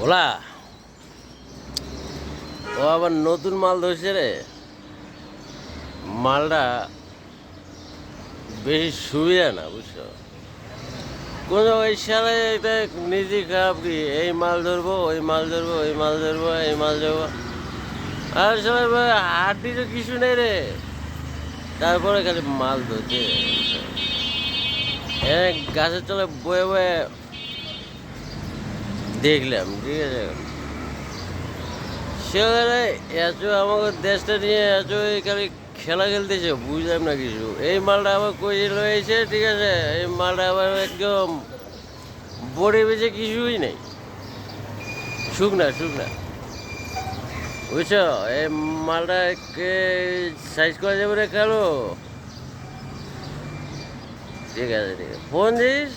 OLA ও আবার নতুন মাল ধরছে রে। মালটা বেশি সুবিধা না, বুঝছো? কোনো ওই সালে এটা নিজে খারাপ কি, এই মাল ধরবো, ওই মাল ধরবো, ওই মাল ধরবো, এই মাল ধরবো, আর সবাই হাড্ডি তো কিছু নেই রে। তারপরে খালি মাল ধরছে। গাছের তলে বয়ে বয়ে দেখলাম, ঠিক আছে। সেখানে এত আমাকে দেশটা নিয়ে এত খালি খেলা খেলতেছে, বুঝলাম না কিছু। এই মালটা আবার কই রয়েছে, ঠিক আছে। এই মালটা আবার একদম বড়ি বেঁচে কিছুই নেই, শুকনা শুকনা, বুঝছো? এই মালটাকে সাইজ করা যাবে রে কালো। ঠিক আছে, ঠিক আছে, ফোন দিস।